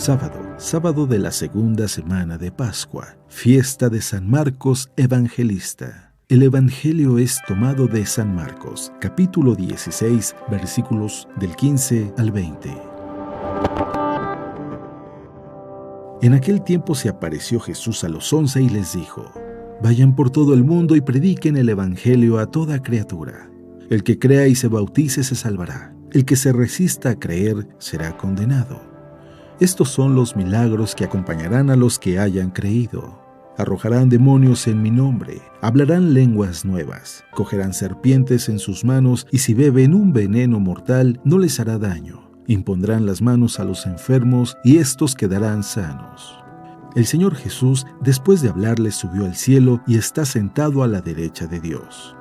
Sábado de la segunda semana de Pascua, fiesta de San Marcos Evangelista. El Evangelio es tomado de San Marcos, capítulo 16, versículos del 15 al 20. En aquel tiempo se apareció Jesús a los 11 y les dijo: Vayan por todo el mundo y prediquen el Evangelio a toda criatura. El que crea y se bautice se salvará. El que se resista a creer será condenado. Estos son los milagros que acompañarán a los que hayan creído. Arrojarán demonios en mi nombre, hablarán lenguas nuevas, cogerán serpientes en sus manos y si beben un veneno mortal no les hará daño. Impondrán las manos a los enfermos y estos quedarán sanos. El Señor Jesús, después de hablarles, subió al cielo y está sentado a la derecha de Dios.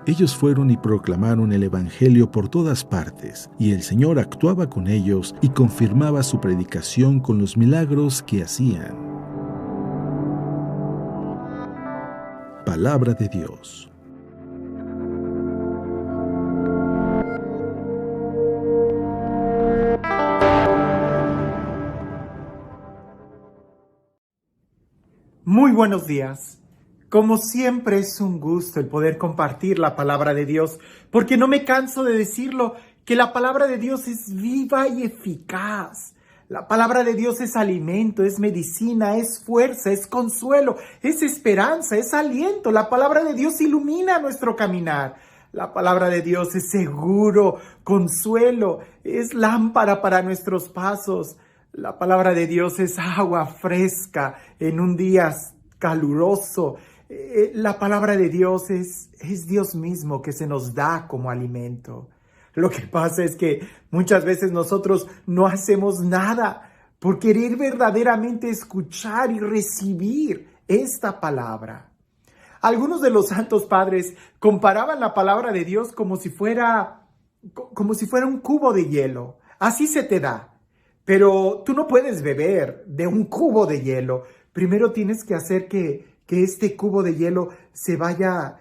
Ellos fueron y proclamaron el Evangelio por todas partes, y el Señor actuaba con ellos y confirmaba su predicación con los milagros que hacían. Palabra de Dios. Muy buenos días. Como siempre es un gusto el poder compartir la palabra de Dios, porque no me canso de decirlo, que la palabra de Dios es viva y eficaz. La palabra de Dios es alimento, es medicina, es fuerza, es consuelo, es esperanza, es aliento. La palabra de Dios ilumina nuestro caminar. La palabra de Dios es seguro, consuelo, es lámpara para nuestros pasos. La palabra de Dios es agua fresca en un día caluroso. La palabra de Dios es Dios mismo que se nos da como alimento. Lo que pasa es que muchas veces nosotros no hacemos nada por querer verdaderamente escuchar y recibir esta palabra. Algunos de los santos padres comparaban la palabra de Dios como si fuera un cubo de hielo. Así se te da. Pero tú no puedes beber de un cubo de hielo. Primero tienes que hacer que este cubo de hielo se vaya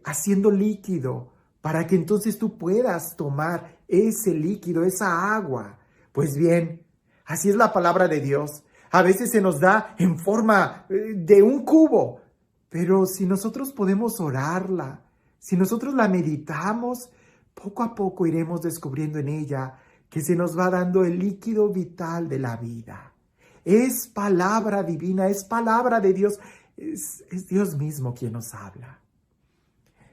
haciendo líquido para que entonces tú puedas tomar ese líquido, esa agua. Pues bien, así es la palabra de Dios. A veces se nos da en forma de un cubo, pero si nosotros podemos orarla, si nosotros la meditamos, poco a poco iremos descubriendo en ella que se nos va dando el líquido vital de la vida. Es palabra divina, es palabra de Dios, es Dios mismo quien nos habla.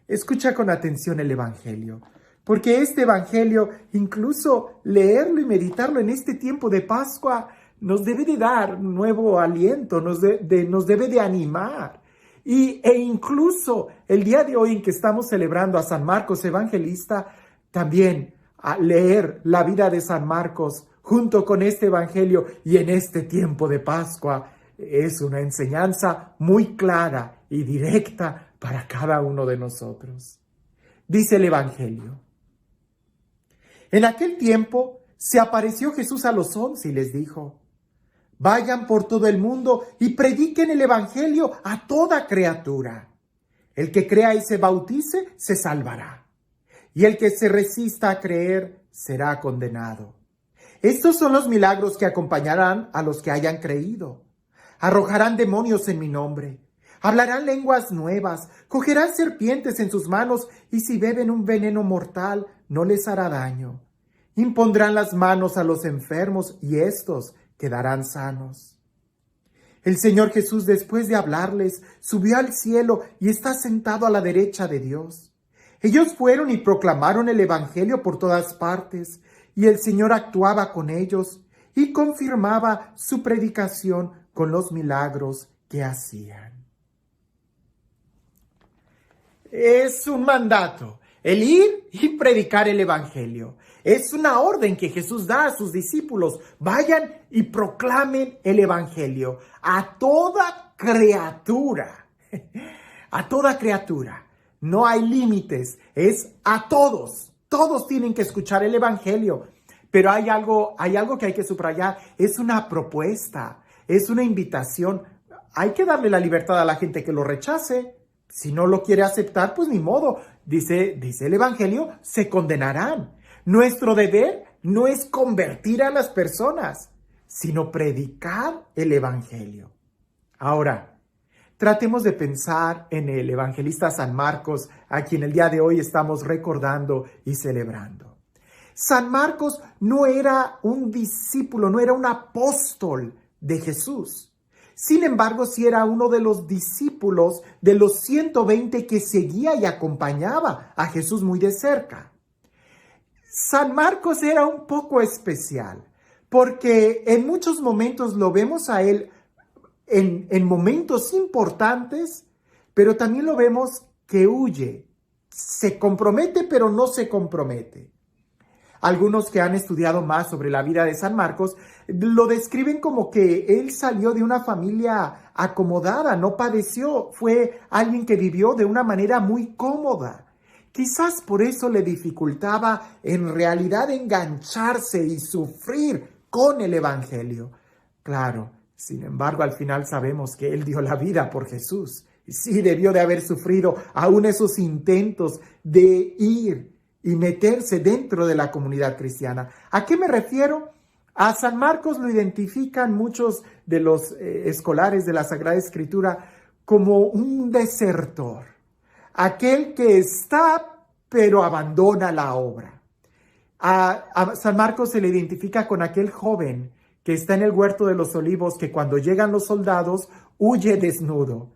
Escucha con atención el Evangelio, porque este Evangelio, incluso leerlo y meditarlo en este tiempo de Pascua, nos debe de dar nuevo aliento, nos debe de animar. E incluso el día de hoy en que estamos celebrando a San Marcos Evangelista, también a leer la vida de San Marcos junto con este Evangelio y en este tiempo de Pascua es una enseñanza muy clara y directa para cada uno de nosotros. Dice el Evangelio: En aquel tiempo se apareció Jesús a los 11 y les dijo: Vayan por todo el mundo y prediquen el Evangelio a toda criatura. El que crea y se bautice se salvará. Y el que se resista a creer será condenado. Estos son los milagros que acompañarán a los que hayan creído. Arrojarán demonios en mi nombre. Hablarán lenguas nuevas. Cogerán serpientes en sus manos y si beben un veneno mortal no les hará daño. Impondrán las manos a los enfermos y estos quedarán sanos. El Señor Jesús, después de hablarles, subió al cielo y está sentado a la derecha de Dios. Ellos fueron y proclamaron el Evangelio por todas partes, y el Señor actuaba con ellos y confirmaba su predicación con los milagros que hacían. Es un mandato, el ir y predicar el Evangelio. Es una orden que Jesús da a sus discípulos. Vayan y proclamen el Evangelio a toda criatura. A toda criatura. No hay límites, es a todos. Todos tienen que escuchar el Evangelio. Pero hay algo que hay que subrayar. Es una propuesta, es una invitación. Hay que darle la libertad a la gente que lo rechace. Si no lo quiere aceptar, pues ni modo. Dice el Evangelio, se condenarán. Nuestro deber no es convertir a las personas. sino predicar el Evangelio. Ahora, tratemos de pensar en el evangelista San Marcos, a quien el día de hoy estamos recordando y celebrando. San Marcos no era un discípulo, no era un apóstol de Jesús. Sin embargo, sí era uno de los discípulos de los 120 que seguía y acompañaba a Jesús muy de cerca. San Marcos era un poco especial, porque en muchos momentos lo vemos a él en momentos importantes, pero también lo vemos que huye, se compromete, pero no se compromete. Algunos que han estudiado más sobre la vida de San Marcos lo describen como que él salió de una familia acomodada, no padeció, fue alguien que vivió de una manera muy cómoda. Quizás por eso le dificultaba en realidad engancharse y sufrir con el Evangelio. Claro, sin embargo, al final sabemos que él dio la vida por Jesús. Y sí, debió de haber sufrido aún esos intentos de ir y meterse dentro de la comunidad cristiana. ¿A qué me refiero? A San Marcos lo identifican muchos de los escolares de la Sagrada Escritura como un desertor, aquel que está pero abandona la obra. A San Marcos se le identifica con aquel joven que está en el huerto de los olivos, que cuando llegan los soldados huye desnudo.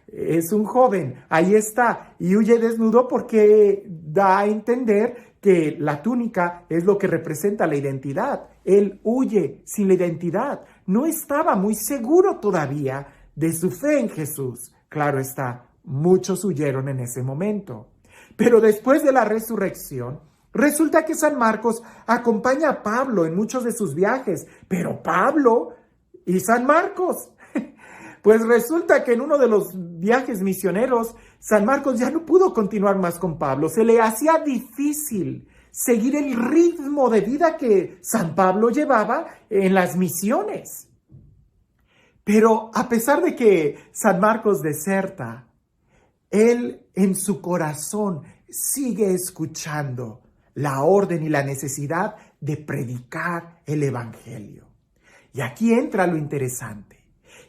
Es un joven, ahí está, y huye desnudo porque da a entender que la túnica es lo que representa la identidad. Él huye sin la identidad. No estaba muy seguro todavía de su fe en Jesús. Claro está, muchos huyeron en ese momento. Pero después de la resurrección, resulta que San Marcos acompaña a Pablo en muchos de sus viajes. Pero Pablo y San Marcos, pues resulta que en uno de los viajes misioneros, San Marcos ya no pudo continuar más con Pablo. Se le hacía difícil seguir el ritmo de vida que San Pablo llevaba en las misiones. Pero a pesar de que San Marcos deserta, él en su corazón sigue escuchando la orden y la necesidad de predicar el Evangelio. Y aquí entra lo interesante.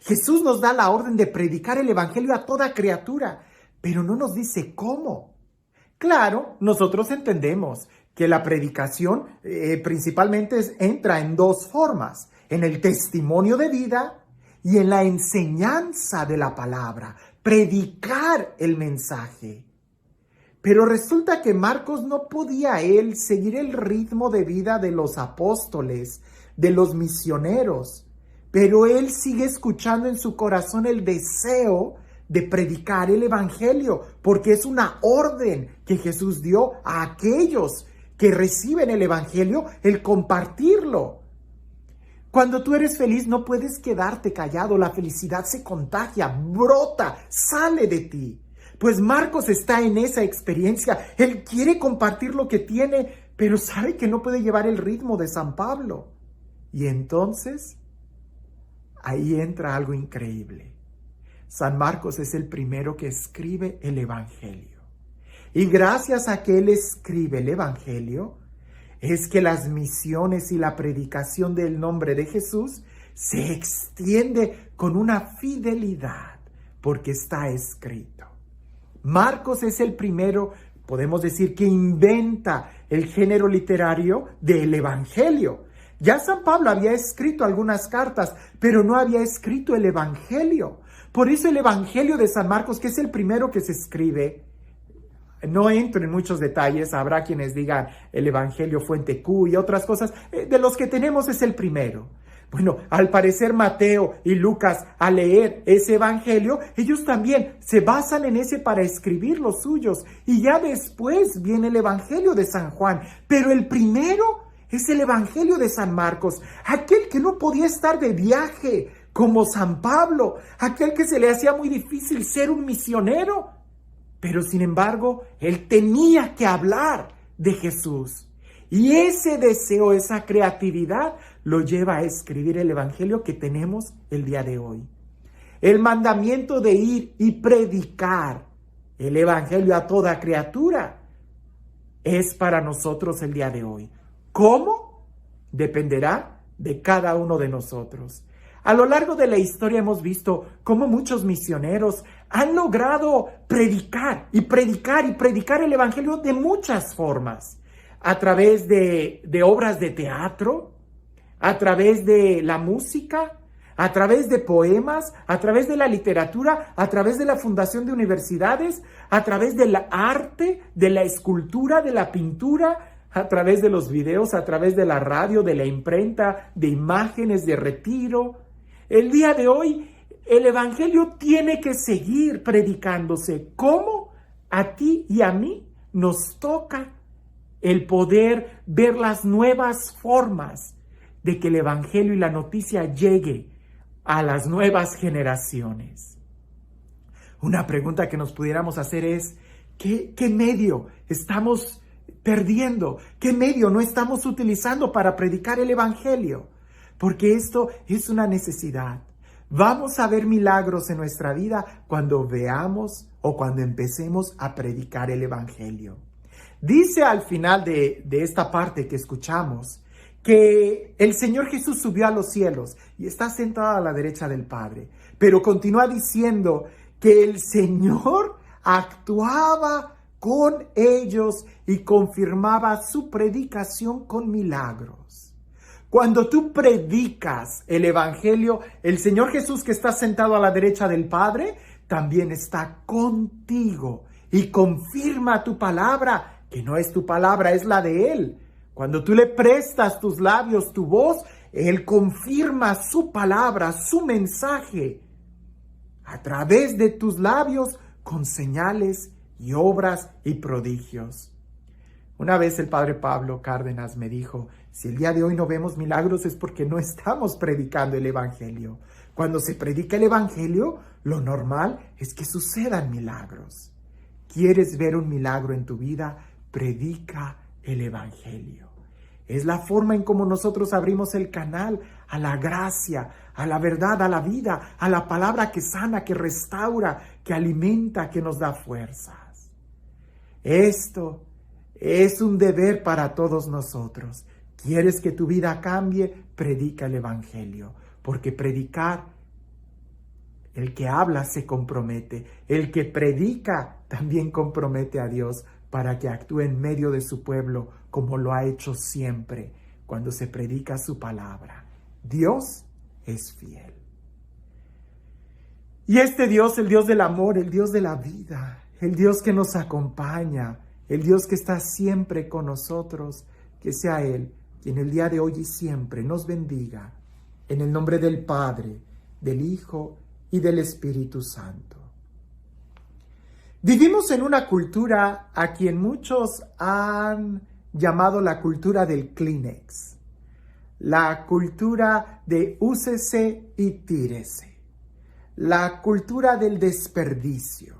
Jesús nos da la orden de predicar el Evangelio a toda criatura, pero no nos dice cómo. Claro, nosotros entendemos que la predicación principalmente entra en dos formas, en el testimonio de vida y en la enseñanza de la palabra, predicar el mensaje. Pero resulta que Marcos no podía él seguir el ritmo de vida de los apóstoles, de los misioneros, pero él sigue escuchando en su corazón el deseo de predicar el Evangelio, porque es una orden que Jesús dio a aquellos que reciben el Evangelio, el compartirlo. Cuando tú eres feliz no puedes quedarte callado, la felicidad se contagia, brota, sale de ti. Pues Marcos está en esa experiencia, él quiere compartir lo que tiene, pero sabe que no puede llevar el ritmo de San Pablo. Y entonces, ahí entra algo increíble. San Marcos es el primero que escribe el Evangelio. Y gracias a que él escribe el Evangelio, es que las misiones y la predicación del nombre de Jesús se extiende con una fidelidad, porque está escrito. Marcos es el primero, podemos decir, que inventa el género literario del Evangelio. Ya San Pablo había escrito algunas cartas, pero no había escrito el Evangelio. Por eso el Evangelio de San Marcos, que es el primero que se escribe, no entro en muchos detalles, habrá quienes digan el Evangelio Fuente Q y otras cosas, de los que tenemos es el primero. Bueno, al parecer Mateo y Lucas, al leer ese Evangelio, ellos también se basan en ese para escribir los suyos. Y ya después viene el Evangelio de San Juan, pero el primero es el Evangelio de San Marcos, aquel que no podía estar de viaje como San Pablo, aquel que se le hacía muy difícil ser un misionero, pero sin embargo, él tenía que hablar de Jesús. Y ese deseo, esa creatividad, lo lleva a escribir el Evangelio que tenemos el día de hoy. El mandamiento de ir y predicar el Evangelio a toda criatura es para nosotros el día de hoy. ¿Cómo? Dependerá de cada uno de nosotros. A lo largo de la historia hemos visto cómo muchos misioneros han logrado predicar y predicar y predicar el Evangelio de muchas formas. A través de obras de teatro, a través de la música, a través de poemas, a través de la literatura, a través de la fundación de universidades, a través del arte, de la escultura, de la pintura, a través de los videos, a través de la radio, de la imprenta, de imágenes de retiro. El día de hoy, el Evangelio tiene que seguir predicándose. ¿Cómo? A ti y a mí nos toca el poder ver las nuevas formas de que el Evangelio y la noticia llegue a las nuevas generaciones. Una pregunta que nos pudiéramos hacer es, ¿qué medio estamos perdiendo? ¿Qué medio no estamos utilizando para predicar el Evangelio? Porque esto es una necesidad. Vamos a ver milagros en nuestra vida cuando veamos o cuando empecemos a predicar el Evangelio. Dice al final de esta parte que escuchamos que el Señor Jesús subió a los cielos y está sentado a la derecha del Padre. Pero continúa diciendo que el Señor actuaba con ellos y confirmaba su predicación con milagros. Cuando tú predicas el Evangelio, el Señor Jesús que está sentado a la derecha del Padre, también está contigo y confirma tu palabra, que no es tu palabra, es la de Él. Cuando tú le prestas tus labios, tu voz, Él confirma su palabra, su mensaje, a través de tus labios, con señales y obras y prodigios. Una vez el padre Pablo Cárdenas me dijo, si el día de hoy no vemos milagros es porque no estamos predicando el Evangelio. Cuando se predica el Evangelio, lo normal es que sucedan milagros. ¿Quieres ver un milagro en tu vida? Predica el Evangelio. Es la forma en cómo nosotros abrimos el canal a la gracia, a la verdad, a la vida, a la palabra que sana, que restaura, que alimenta, que nos da fuerzas. Esto es un deber para todos nosotros. ¿Quieres que tu vida cambie? Predica el Evangelio, porque predicar, el que habla se compromete, el que predica también compromete a Dios para que actúe en medio de su pueblo como lo ha hecho siempre cuando se predica su palabra. Dios es fiel. Y este Dios, el Dios del amor, el Dios de la vida, el Dios que nos acompaña, el Dios que está siempre con nosotros, que sea Él quien el día de hoy y siempre nos bendiga, en el nombre del Padre, del Hijo y del Espíritu Santo. Vivimos en una cultura a quien muchos han llamado la cultura del Kleenex, la cultura de úsese y tírese, la cultura del desperdicio.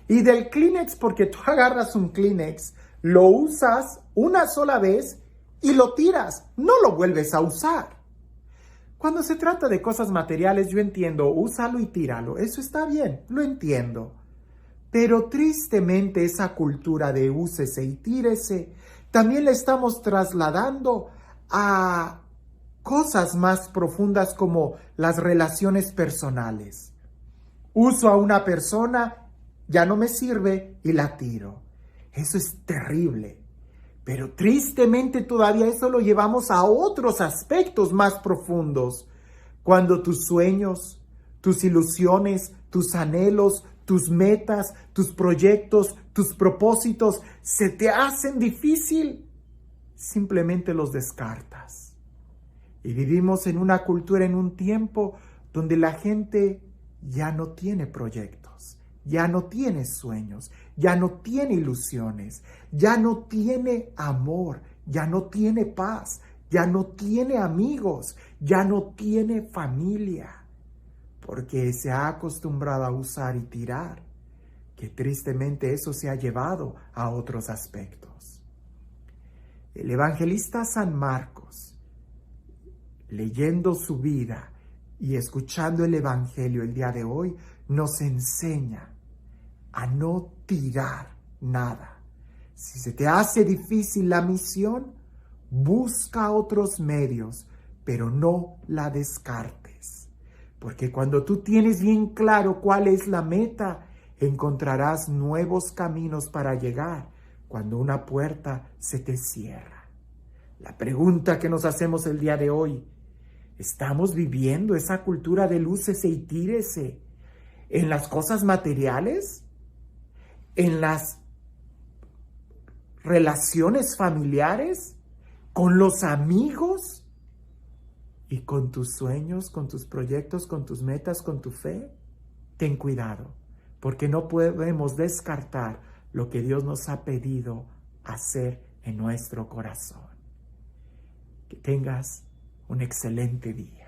Y del Kleenex porque tú agarras un Kleenex, lo usas una sola vez y lo tiras, no lo vuelves a usar. Cuando se trata de cosas materiales, yo entiendo, úsalo y tíralo, eso está bien, lo entiendo. Pero tristemente esa cultura de úsese y tírese también la estamos trasladando a cosas más profundas como las relaciones personales. Uso a una persona, ya no me sirve y la tiro. Eso es terrible. Pero tristemente todavía eso lo llevamos a otros aspectos más profundos. Cuando tus sueños, tus ilusiones, tus anhelos, tus metas, tus proyectos, tus propósitos se te hacen difícil, simplemente los descartas. Y vivimos en una cultura, en un tiempo donde la gente ya no tiene proyectos, ya no tiene sueños, ya no tiene ilusiones, ya no tiene amor, ya no tiene paz, ya no tiene amigos, ya no tiene familia, porque se ha acostumbrado a usar y tirar, que tristemente eso se ha llevado a otros aspectos. El evangelista San Marcos, leyendo su vida y escuchando el Evangelio el día de hoy, nos enseña a no tirar nada. Si se te hace difícil la misión, busca otros medios pero no la descartes. Porque cuando tú tienes bien claro cuál es la meta, encontrarás nuevos caminos para llegar cuando una puerta se te cierra. La pregunta que nos hacemos el día de hoy: ¿estamos viviendo esa cultura de lúcese y tírese en las cosas materiales? ¿En las relaciones familiares? ¿Con los amigos? ¿Y con tus sueños, con tus proyectos, con tus metas, con tu fe? Ten cuidado, porque no podemos descartar lo que Dios nos ha pedido hacer en nuestro corazón. Que tengas un excelente día.